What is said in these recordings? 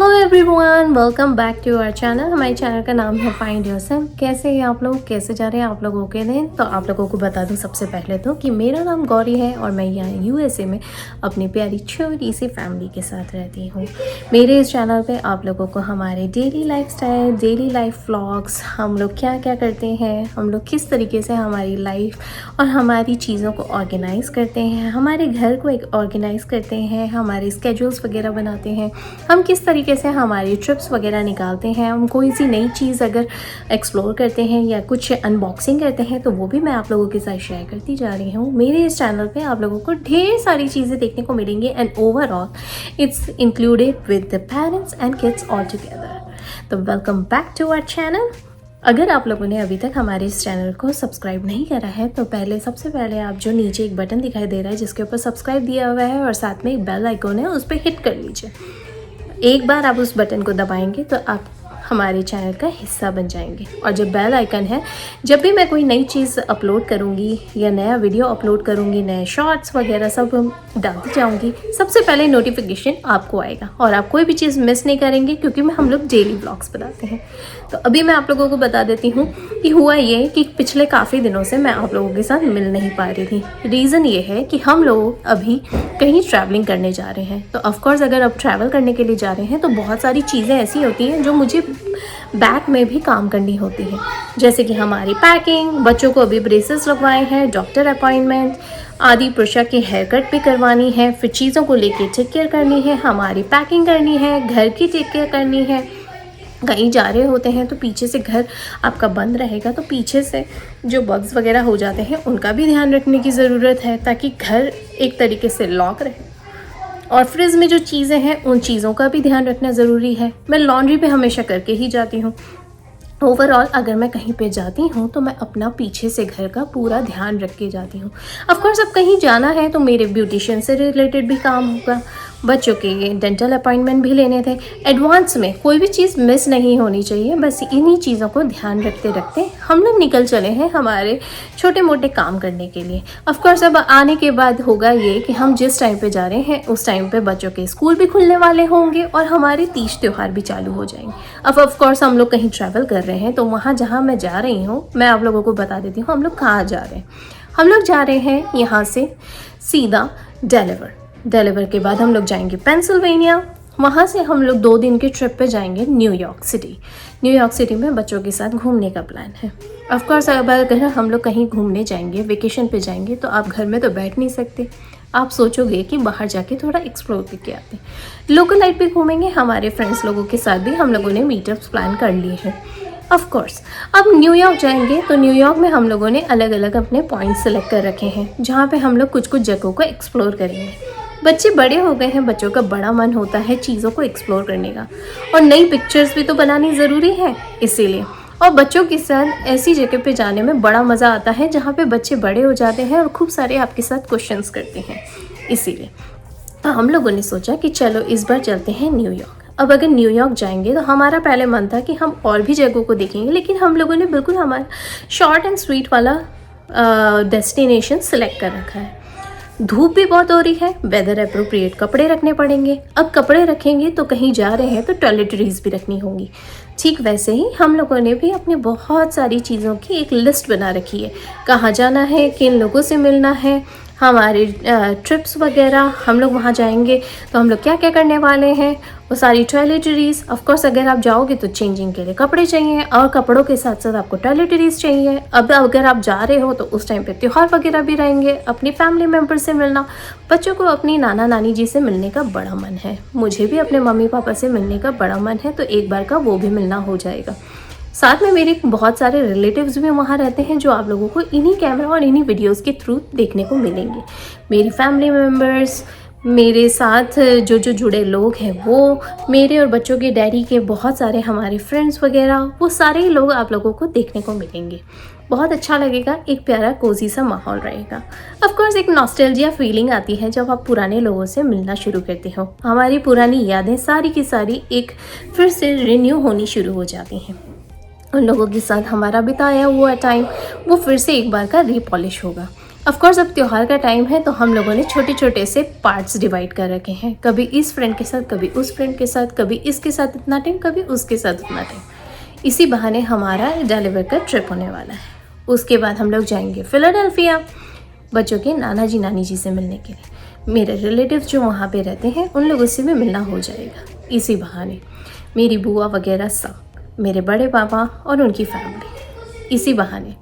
Hello everyone, welcome back to our channel. हमारे channel का नाम है फाइंड योरसेल्फ। कैसे हैं आप लोग, कैसे जा रहे हैं आप लोगों के दिन? तो आप लोगों को बता दूं सबसे पहले तो कि मेरा नाम गौरी है और मैं यहाँ यूएसए में अपनी प्यारी छोटी सी फैमिली के साथ रहती हूँ। मेरे इस चैनल पे आप लोगों को हमारे daily lifestyle, daily life vlogs, हम लोग क्या क्या करते हैं, हम लोग किस तरीके से हमारी लाइफ और हमारी चीज़ों को ऑर्गेनाइज़ करते हैं, हमारे घर को एक ऑर्गेनाइज़ करते हैं, हमारे स्केड्यूल्स वगैरह बनाते हैं, हम किस तरीके से हमारी ट्रिप्स वगैरह निकालते हैं, हम कोई सी नई चीज़ अगर एक्सप्लोर करते हैं या कुछ अनबॉक्सिंग करते हैं तो वो भी मैं आप लोगों के साथ शेयर करती जा रही हूँ। मेरे इस चैनल पे आप लोगों को ढेर सारी चीज़ें देखने को मिलेंगी and overall it's included with the parents and kids all together. तो welcome back to our channel. अगर आप लोगों ने अभी तक हमारे इस चैनल को सब्सक्राइब नहीं करा है तो सबसे पहले आप जो नीचे एक बटन दिखाई दे रहा है जिसके ऊपर सब्सक्राइब दिया हुआ है और साथ में एक बेल आइकॉन है, उस पर हिट कर लीजिए। एक बार आप उस बटन को दबाएंगे तो आप हमारे चैनल का हिस्सा बन जाएंगे। और जो बेल आइकन है, जब भी मैं कोई नई चीज़ अपलोड करूँगी या नया वीडियो अपलोड करूँगी, नए शॉर्ट्स वगैरह सब डालती जाऊँगी, सबसे पहले नोटिफिकेशन आपको आएगा और आप कोई भी चीज़ मिस नहीं करेंगे क्योंकि हम लोग डेली व्लॉग्स बनाते हैं। तो अभी मैं आप लोगों को बता देती हूँ कि हुआ ये कि पिछले काफ़ी दिनों से मैं आप लोगों के साथ मिल नहीं पा रही थी। रीज़न ये है कि हम लोग अभी कहीं ट्रैवलिंग करने जा रहे हैं। तो ऑफकोर्स अगर आप ट्रैवल करने के लिए जा रहे हैं तो बहुत सारी चीज़ें ऐसी होती हैं जो मुझे बैग में भी काम करनी होती है, जैसे कि हमारी पैकिंग, बच्चों को अभी ब्रेसेस लगवाए हैं, डॉक्टर अपॉइंटमेंट आदि, पुरुषा की हेयर कट भी करवानी है, फिर चीज़ों को लेके टेक केयर करनी है, हमारी पैकिंग करनी है, घर की टेक केयर करनी है। कहीं जा रहे होते हैं तो पीछे से घर आपका बंद रहेगा तो पीछे से जो बग्स वगैरह हो जाते हैं उनका भी ध्यान रखने की ज़रूरत है ताकि घर एक तरीके से लॉक रहे। और फ्रिज में जो चीज़ें हैं उन चीज़ों का भी ध्यान रखना ज़रूरी है। मैं लॉन्ड्री पे हमेशा करके ही जाती हूँ। ओवरऑल अगर मैं कहीं पे जाती हूँ तो मैं अपना पीछे से घर का पूरा ध्यान रख के जाती हूँ। ऑफकोर्स अब कहीं जाना है तो मेरे ब्यूटिशियन से रिलेटेड भी काम होगा, बच्चों के डेंटल अपॉइंटमेंट भी लेने थे। एडवांस में कोई भी चीज़ मिस नहीं होनी चाहिए। बस इन्हीं चीज़ों को ध्यान रखते रखते हम लोग निकल चले हैं हमारे छोटे मोटे काम करने के लिए। ऑफकोर्स अब आने के बाद होगा ये कि हम जिस टाइम पे जा रहे हैं उस टाइम पे बच्चों के स्कूल भी खुलने वाले होंगे और हमारे तीज त्यौहार भी चालू हो जाएंगे। अब ऑफकोर्स हम लोग कहीं ट्रैवल कर रहे हैं तो वहाँ जहाँ मैं जा रही हूँ मैं आप लोगों को बता देती हूँ हम लोग कहाँ जा रहे हैं। हम लोग जा रहे हैं यहाँ से सीधा डेलावेयर के बाद हम लोग जाएंगे पेंसिल्वेनिया। वहाँ से हम लोग 2 दिन के ट्रिप पे जाएंगे न्यूयॉर्क सिटी में बच्चों के साथ घूमने का प्लान है। ऑफकोर्स अगर हम लोग कहीं घूमने जाएंगे, वेकेशन पे जाएंगे तो आप घर में तो बैठ नहीं सकते। आप सोचोगे कि बाहर जाके थोड़ा एक्सप्लोर करके आते। लोकल लाइफ भी घूमेंगे, हमारे फ्रेंड्स लोगों के साथ भी हम लोगों ने मीटअप्स प्लान कर लिए हैं। ऑफ कोर्स अब न्यूयॉर्क जाएंगे तो न्यूयॉर्क में हम लोगों ने अलग अलग अपने पॉइंट्स सेलेक्ट कर रखे हैं जहाँ पे हम लोग कुछ जगहों को एक्सप्लोर करेंगे। बच्चे बड़े हो गए हैं, बच्चों का बड़ा मन होता है चीज़ों को एक्सप्लोर करने का और नई पिक्चर्स भी तो बनानी ज़रूरी है इसीलिए। और बच्चों के साथ ऐसी जगह पे जाने में बड़ा मज़ा आता है जहाँ पे बच्चे बड़े हो जाते हैं और खूब सारे आपके साथ क्वेश्चंस करते हैं। इसीलिए तो हम लोगों ने सोचा कि चलो इस बार चलते हैं न्यूयॉर्क। अब अगर न्यूयॉर्क जाएंगे तो हमारा पहले मन था कि हम और भी जगहों को देखेंगे, लेकिन हम लोगों ने बिल्कुल हमारा शॉर्ट एंड स्वीट वाला डेस्टिनेशन सेलेक्ट कर रखा है। धूप भी बहुत हो रही है, वेदर अप्रोप्रिएट कपड़े रखने पड़ेंगे। अब कपड़े रखेंगे तो कहीं जा रहे हैं तो टॉयलेटरीज भी रखनी होंगी। ठीक वैसे ही हम लोगों ने भी अपने बहुत सारी चीज़ों की एक लिस्ट बना रखी है, कहाँ जाना है, किन लोगों से मिलना है, हमारे ट्रिप्स वगैरह, हम लोग वहाँ जाएंगे तो हम लोग क्या क्या करने वाले हैं, वो सारी टॉयलेटरीज। ऑफकोर्स अगर आप जाओगे तो चेंजिंग के लिए कपड़े चाहिए और कपड़ों के साथ साथ आपको टॉयलेटरीज चाहिए। अब अगर आप जा रहे हो तो उस टाइम पे त्यौहार वगैरह भी रहेंगे, अपनी फैमिली मेम्बर से मिलना, बच्चों को अपनी नाना नानी जी से मिलने का बड़ा मन है, मुझे भी अपने मम्मी पापा से मिलने का बड़ा मन है, तो एक बार का वो भी मिलना हो जाएगा। साथ में मेरे बहुत सारे रिलेटिव्स भी वहाँ रहते हैं जो आप लोगों को इन्हीं कैमरा और इन्हीं वीडियोस के थ्रू देखने को मिलेंगे। मेरी फैमिली मेम्बर्स, मेरे साथ जो जुड़े लोग हैं वो, मेरे और बच्चों के डैडी के बहुत सारे हमारे फ्रेंड्स वगैरह, वो सारे ही लोग आप लोगों को देखने को मिलेंगे। बहुत अच्छा लगेगा, एक प्यारा कोजी सा माहौल रहेगा। ऑफकोर्स एक नॉस्टैल्जिया फीलिंग आती है जब आप पुराने लोगों से मिलना शुरू करते हो। हमारी पुरानी यादें सारी की सारी एक फिर से रिन्यू होनी शुरू हो जाती हैं। उन लोगों के साथ हमारा बिताया हुआ टाइम वो फिर से एक बार का रीपॉलिश होगा। ऑफ कोर्स अब त्यौहार का टाइम है तो हम लोगों ने छोटे छोटे से पार्ट्स डिवाइड कर रखे हैं, कभी इस फ्रेंड के साथ, कभी उस फ्रेंड के साथ, कभी इसके साथ इतना टाइम, कभी उसके साथ उतना टाइम। इसी बहाने हमारा डेलीवर का ट्रिप होने वाला है। उसके बाद हम लोग जाएंगे फिलाडेल्फिया बच्चों के नाना जी नानी जी से मिलने के लिए। मेरे रिलेटिव्स जो वहाँ पे रहते हैं उन लोगों से भी मिलना हो जाएगा। इसी बहाने मेरी बुआ वगैरह सब, मेरे बड़े पापा और उनकी फैमिली, इसी बहाने।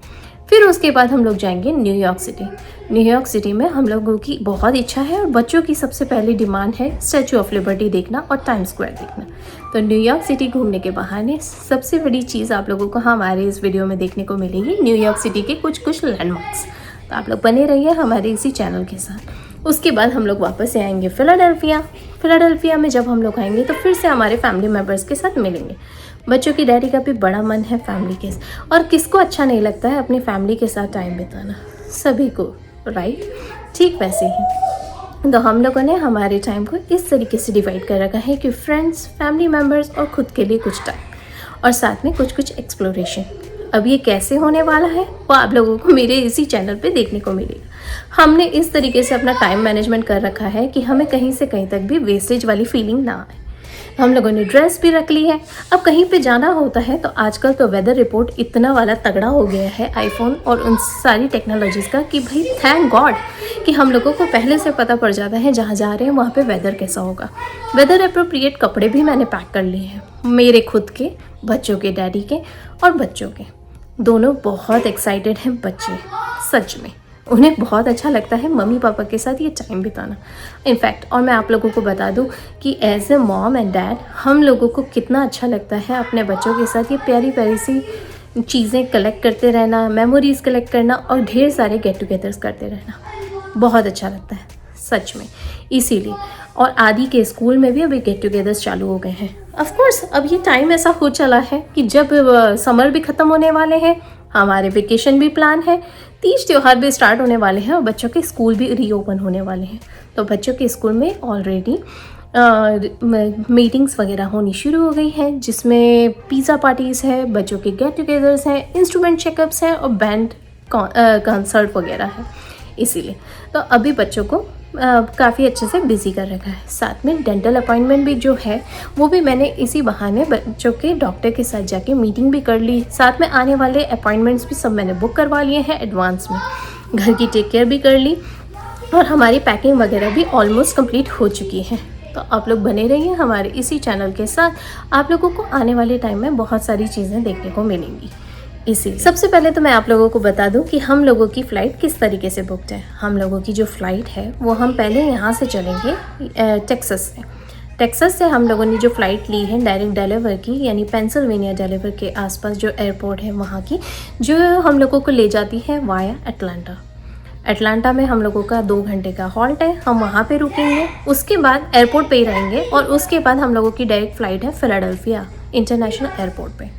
फिर उसके बाद हम लोग जाएंगे न्यूयॉर्क सिटी। न्यूयॉर्क सिटी में हम लोगों की बहुत इच्छा है और बच्चों की सबसे पहली डिमांड है स्टैचू ऑफ लिबर्टी देखना और टाइम्स स्क्वायर देखना। तो न्यूयॉर्क सिटी घूमने के बहाने सबसे बड़ी चीज़ आप लोगों को हमारे इस वीडियो में देखने को मिलेगी न्यूयॉर्क सिटी के कुछ लैंडमार्क्स। तो आप लोग बने रहिए हमारे इसी चैनल के साथ। उसके बाद हम लोग वापस से आएंगे फिलाडेल्फिया में जब हम लोग आएंगे तो फिर से हमारे फैमिली मेम्बर्स के साथ मिलेंगे। बच्चों की डैडी का भी बड़ा मन है फैमिली के साथ, और किसको अच्छा नहीं लगता है अपनी फैमिली के साथ टाइम बिताना, सभी को, राइट? ठीक वैसे ही तो हम लोगों ने हमारे टाइम को इस तरीके से डिवाइड कर रखा है कि फ्रेंड्स, फैमिली मेम्बर्स और खुद के लिए कुछ टाइम, और साथ में कुछ एक्सप्लोरेशन। अब ये कैसे होने वाला है वो आप लोगों को मेरे इसी चैनल पे देखने को मिलेगा। हमने इस तरीके से अपना टाइम मैनेजमेंट कर रखा है कि हमें कहीं से कहीं तक भी वेस्टेज वाली फीलिंग ना आए। हम लोगों ने ड्रेस भी रख ली है। अब कहीं पे जाना होता है तो आजकल तो वेदर रिपोर्ट इतना वाला तगड़ा हो गया है आईफोन और उन सारी टेक्नोलॉजीज़ का कि भाई थैंक गॉड कि हम लोगों को पहले से पता पड़ जाता है जहाँ जा रहे हैं वहाँ पे वेदर कैसा होगा। वेदर अप्रोप्रिएट कपड़े भी मैंने पैक कर लिए हैं, मेरे खुद के, बच्चों के डैडी के और बच्चों के। दोनों बहुत एक्साइटेड हैं बच्चे, सच में उन्हें बहुत अच्छा लगता है मम्मी पापा के साथ ये टाइम बिताना। इनफैक्ट और मैं आप लोगों को बता दूं कि as a mom and dad हम लोगों को कितना अच्छा लगता है अपने बच्चों के साथ ये प्यारी प्यारी सी चीज़ें कलेक्ट करते रहना, मेमोरीज़ कलेक्ट करना और ढेर सारे गेट टुगेदर्स करते रहना। बहुत अच्छा लगता है सच में। इसीलिए और आदि के स्कूल में भी अभी गेट टुगेदर्स चालू हो गए हैं। ऑफ कोर्स अब ये टाइम ऐसा हो चला है कि जब समर भी ख़त्म होने वाले हैं, हमारे वेकेशन भी प्लान है, तीज त्यौहार भी स्टार्ट होने वाले हैं और बच्चों के स्कूल भी रीओपन होने वाले हैं। तो बच्चों के स्कूल में ऑलरेडी मीटिंग्स वगैरह होनी शुरू हो गई हैं, जिसमें पिज़्ज़ा पार्टीज़ है, बच्चों के गेट टुगेदर्स हैं, इंस्ट्रूमेंट चेकअप्स हैं और बैंड कंसर्ट वगैरह है। इसीलिए तो अभी बच्चों को काफ़ी अच्छे से बिज़ी कर रखा है। साथ में डेंटल अपॉइंटमेंट भी जो है वो भी मैंने इसी बहाने बच्चों के डॉक्टर के साथ जाके मीटिंग भी कर ली। साथ में आने वाले अपॉइंटमेंट्स भी सब मैंने बुक करवा लिए हैं एडवांस में। घर की टेक केयर भी कर ली और हमारी पैकिंग वगैरह भी ऑलमोस्ट कंप्लीट हो चुकी है। तो आप लोग बने रहिए हमारे इसी चैनल के साथ। आप लोगों को आने वाले टाइम में बहुत सारी चीज़ें देखने को मिलेंगी। इसी सबसे पहले तो मैं आप लोगों को बता दूं कि हम लोगों की फ़्लाइट किस तरीके से बुकड है। हम लोगों की जो फ़्लाइट है वो हम पहले यहाँ से चलेंगे टेक्सास से हम लोगों ने जो फ़्लाइट ली है डायरेक्ट डेलावेयर की, यानी पेंसिल्वेनिया डेलावेयर के आसपास जो एयरपोर्ट है वहाँ की, जो हम लोगों को ले जाती है वाया अटलांटा में हम लोगों का 2 घंटे का हॉल्ट है। हम वहाँ पे रुकेंगे, उसके बाद एयरपोर्ट पे ही रहेंगे और उसके बाद हम लोगों की डायरेक्ट फ़्लाइट है फिलाडेल्फिया इंटरनेशनल एयरपोर्ट पे।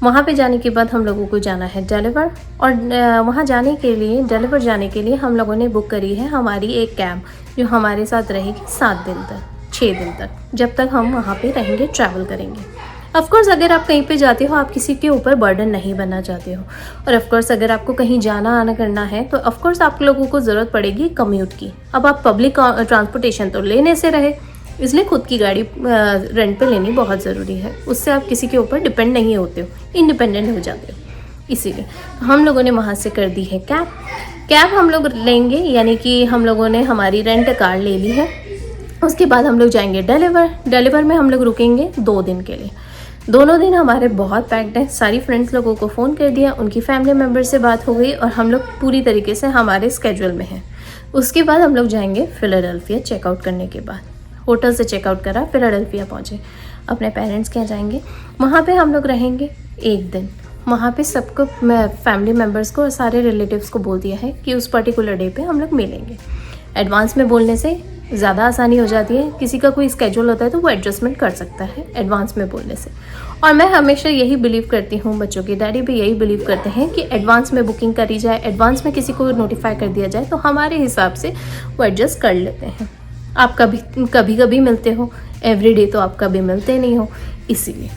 वहाँ पे जाने के बाद हम लोगों को जाना है डेलावेयर और वहाँ जाने के लिए डेलावेयर जाने के लिए हम लोगों ने बुक करी है हमारी एक कैब, जो हमारे साथ रहेगी 7 दिन तक 6 दिन तक, जब तक हम वहाँ पे रहेंगे, ट्रैवल करेंगे। ऑफकोर्स अगर आप कहीं पे जाते हो, आप किसी के ऊपर बर्डन नहीं बनना चाहते हो, और ऑफकोर्स अगर आपको कहीं जाना आना करना है तो ऑफकोर्स आप लोगों को ज़रूरत पड़ेगी कम्यूट की। अब आप पब्लिक ट्रांसपोर्टेशन तो लेने से रहे, इसलिए खुद की गाड़ी रेंट पे लेनी बहुत ज़रूरी है। उससे आप किसी के ऊपर डिपेंड नहीं होते हो, इंडिपेंडेंट हो जाते हो। इसीलिए हम लोगों ने वहाँ से कर दी है कैब हम लोग लेंगे, यानी कि हम लोगों ने हमारी रेंट कार ले ली है। उसके बाद हम लोग जाएंगे डेलावेयर में हम लोग रुकेंगे 2 दिन के लिए। दोनों दिन हमारे बहुत पैक्ड हैं। सारी फ्रेंड्स लोगों को फ़ोन कर दिया, उनकी फैमिली मेम्बर से बात हो गई और हम लोग पूरी तरीके से हमारे स्केड्यूल में हैं। उसके बाद हम लोग जाएंगे फिलाडेल्फिया। चेकआउट करने के बाद होटल से चेकआउट करा, फिलाडेल्फिया पहुँचे, अपने पेरेंट्स के यहाँ जाएंगे। वहाँ पे हम लोग रहेंगे 1 दिन। वहाँ पे सबको, फैमिली मेम्बर्स को और सारे रिलेटिव्स को बोल दिया है कि उस पर्टिकुलर डे पे हम लोग मिलेंगे। एडवांस में बोलने से ज़्यादा आसानी हो जाती है। किसी का कोई स्केड्यूल होता है तो वो एडजस्टमेंट कर सकता है एडवांस में बोलने से। और मैं हमेशा यही बिलीव करती हूँ, बच्चों के डैडी भी यही बिलीव करते हैं कि एडवांस में बुकिंग करी जाए, एडवांस में किसी को नोटिफाई कर दिया जाए तो हमारे हिसाब से वो एडजस्ट कर लेते हैं। आप कभी मिलते हो, एवरीडे तो आप कभी मिलते नहीं हो। इसीलिए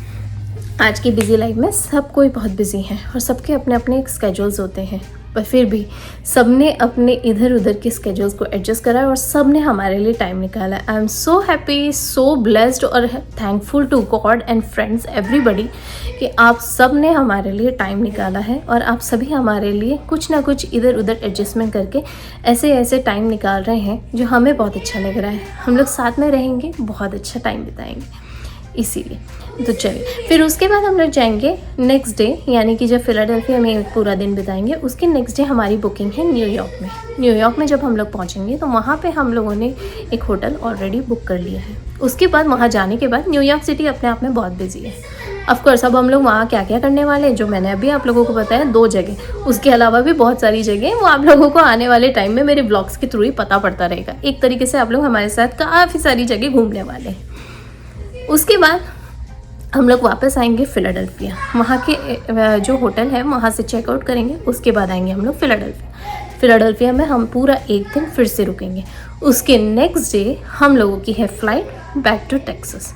आज की बिज़ी लाइफ में सब कोई बहुत बिजी हैं और सबके अपने अपने स्केड्यूल्स होते हैं। पर फिर भी सबने अपने इधर उधर के स्केड्यूल्स को एडजस्ट करा और सबने हमारे लिए टाइम निकाला। I am so happy, so blessed और thankful to God and friends everybody कि आप सब ने हमारे लिए टाइम निकाला है और आप सभी हमारे लिए कुछ ना कुछ इधर उधर एडजस्टमेंट करके ऐसे ऐसे टाइम निकाल रहे हैं जो हमें बहुत अच्छा लग रहा है। हम लोग साथ में रहेंगे, बहुत अच्छा टाइम बिताएंगे इसीलिए। तो चलिए, फिर उसके बाद हम लोग जाएंगे नेक्स्ट डे, यानी कि जब फिलाडेल्फिया में पूरा दिन बिताएंगे उसके नेक्स्ट डे हमारी बुकिंग है न्यूयॉर्क में। न्यूयॉर्क में जब हम लोग पहुंचेंगे तो वहाँ पे हम लोगों ने एक होटल ऑलरेडी बुक कर लिया है। उसके बाद वहाँ जाने के बाद न्यूयॉर्क सिटी अपने आप में बहुत बिजी है। ऑफकोर्स अब हम लोग वहाँ क्या क्या करने वाले हैं जो मैंने अभी आप लोगों को बताया 2 जगह, उसके अलावा भी बहुत सारी जगह वो आप लोगों को आने वाले टाइम में मेरे ब्लॉग्स के थ्रू ही पता पड़ता रहेगा। एक तरीके से आप लोग हमारे साथ काफ़ी सारी जगह घूमने वाले हैं। उसके बाद हम लोग वापस आएंगे फिलाडेल्फिया। वहाँ के जो होटल है वहाँ से चेकआउट करेंगे। उसके बाद आएंगे हम लोग फिलाडेल्फिया। फिलाडेल्फिया में हम पूरा एक दिन फिर से रुकेंगे। उसके नेक्स्ट डे हम लोगों की है फ्लाइट बैक टू टेक्सास।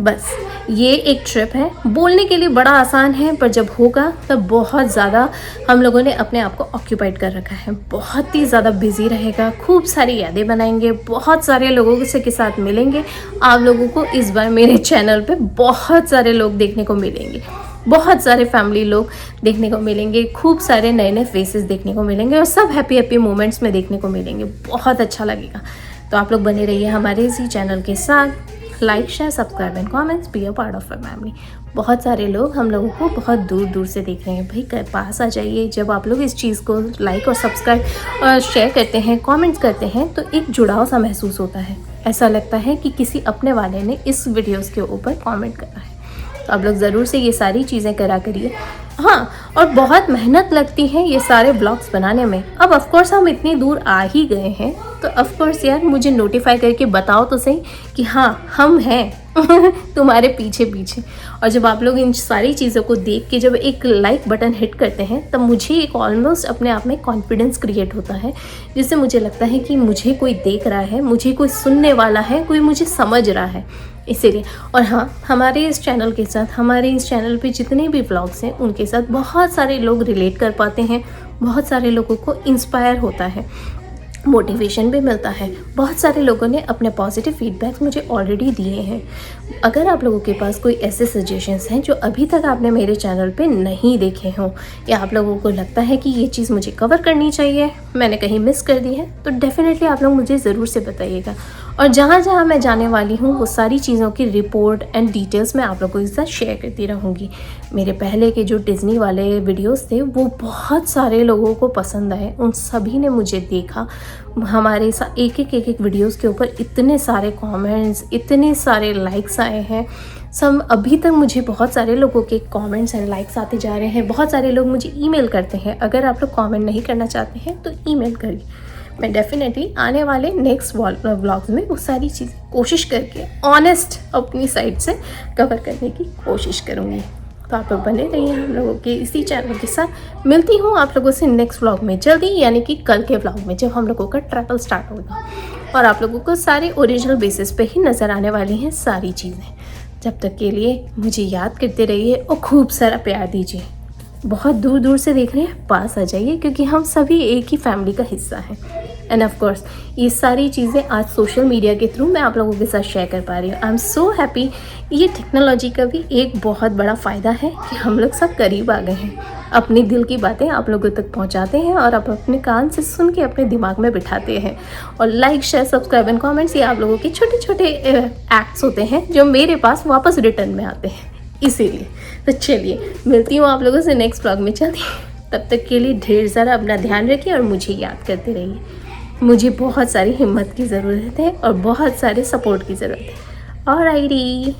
बस ये एक ट्रिप है। बोलने के लिए बड़ा आसान है पर जब होगा तब बहुत ज़्यादा हम लोगों ने अपने आप को ऑक्यूपाइड कर रखा है। बहुत ही ज़्यादा बिजी रहेगा, खूब सारी यादें बनाएंगे, बहुत सारे लोगों से के साथ मिलेंगे। आप लोगों को इस बार मेरे चैनल पे बहुत सारे लोग देखने को मिलेंगे, बहुत सारे फैमिली लोग देखने को मिलेंगे, खूब सारे नए नए फेसेस देखने को मिलेंगे और सब हैप्पी हैप्पी मोमेंट्स में देखने को मिलेंगे। बहुत अच्छा लगेगा। तो आप लोग बने रहिए हमारे इसी चैनल के साथ। Like, share, subscribe and comments, be a part of our family. बहुत सारे लोग हम लोगों को बहुत दूर दूर से देख रहे हैं। भाई पास आ जाइए। जब आप लोग इस चीज़ को लाइक और सब्सक्राइब और शेयर करते हैं, कमेंट्स करते हैं तो एक जुड़ाव सा महसूस होता है। ऐसा लगता है कि किसी अपने वाले ने इस वीडियोस के ऊपर कमेंट करा है। तो आप लोग ज़रूर से ये सारी चीज़ें करा करिए। हाँ, और बहुत मेहनत लगती है ये सारे ब्लॉग्स बनाने में। अब ऑफकोर्स हम इतनी दूर आ ही गए हैं तो ऑफकोर्स यार मुझे नोटिफाई करके बताओ तो सही कि हाँ हम हैं तुम्हारे पीछे पीछे। और जब आप लोग इन सारी चीज़ों को देख के जब एक लाइक बटन हिट करते हैं तब मुझे एक ऑलमोस्ट अपने आप में कॉन्फिडेंस क्रिएट होता है, जिससे मुझे लगता है कि मुझे कोई देख रहा है, मुझे कोई सुनने वाला है, कोई मुझे समझ रहा है इसीलिए। और हाँ, हमारे इस चैनल के साथ, हमारे इस चैनल पे जितने भी व्लॉग्स हैं उनके साथ बहुत सारे लोग रिलेट कर पाते हैं। बहुत सारे लोगों को इंस्पायर होता है, मोटिवेशन भी मिलता है। बहुत सारे लोगों ने अपने पॉजिटिव फीडबैक्स मुझे ऑलरेडी दिए हैं। अगर आप लोगों के पास कोई ऐसे सजेशंस हैं जो अभी तक आपने मेरे चैनल पे नहीं देखे हों, या आप लोगों को लगता है कि ये चीज़ मुझे कवर करनी चाहिए, मैंने कहीं मिस कर दी है, तो डेफिनेटली आप लोग मुझे ज़रूर से बताइएगा। और जहाँ जहाँ मैं जाने वाली हूँ वो सारी चीज़ों की रिपोर्ट एंड डिटेल्स मैं आप लोगों के साथ शेयर करती रहूँगी। मेरे पहले के जो डिज़नी वाले वीडियोस थे वो बहुत सारे लोगों को पसंद आए, उन सभी ने मुझे देखा। हमारे एक एक वीडियोस के ऊपर इतने सारे कमेंट्स, इतने सारे लाइक्स आए हैं। सब अभी तक मुझे बहुत सारे लोगों के कमेंट्स एंड लाइक्स आते जा रहे हैं। बहुत सारे लोग मुझे ईमेल करते हैं। अगर आप लोग कमेंट नहीं करना चाहते हैं तो ईमेल करिए। मैं डेफिनेटली आने वाले नेक्स्ट व्लॉग्स में वो सारी चीज़ कोशिश करके ऑनेस्ट अपनी साइड से कवर करने की कोशिश करूँगी। तो आप लोग बने रहिए हम लोगों के इसी चैनल के साथ। मिलती हूँ आप लोगों से नेक्स्ट व्लॉग में जल्दी, यानी कि कल के व्लॉग में जब हम लोगों का ट्रैवल स्टार्ट होगा और आप लोगों को सारे ओरिजिनल बेसिस पे ही नज़र आने वाली हैं सारी चीज़ें। जब तक के लिए मुझे याद करते रहिए और खूब सारा प्यार दीजिए। बहुत दूर दूर से देख रहे हैं, पास आ जाइए क्योंकि हम सभी एक ही फैमिली का हिस्सा हैं। एंड ऑफ कोर्स ये सारी चीज़ें आज सोशल मीडिया के थ्रू मैं आप लोगों के साथ शेयर कर पा रही हूँ। आई एम सो हैप्पी। ये टेक्नोलॉजी का भी एक बहुत बड़ा फ़ायदा है कि हम लोग सब करीब आ गए हैं, अपनी दिल की बातें आप लोगों तक पहुँचाते हैं और आप अपने कान से सुन के अपने दिमाग में बिठाते हैं। और like, share, subscribe and comments ये आप लोगों के छोटे छोटे एक्ट्स होते हैं जो मेरे पास वापस रिटर्न में आते हैं इसीलिए। तो चलिए मिलती हूँ आप लोगों से नेक्स्ट व्लॉग में जल्दी। तब तक के लिए ढेर सारा अपना ध्यान रखिए और मुझे याद करते रहिए। मुझे बहुत सारी हिम्मत की ज़रूरत है और बहुत सारे सपोर्ट की ज़रूरत है। ऑलराइटी।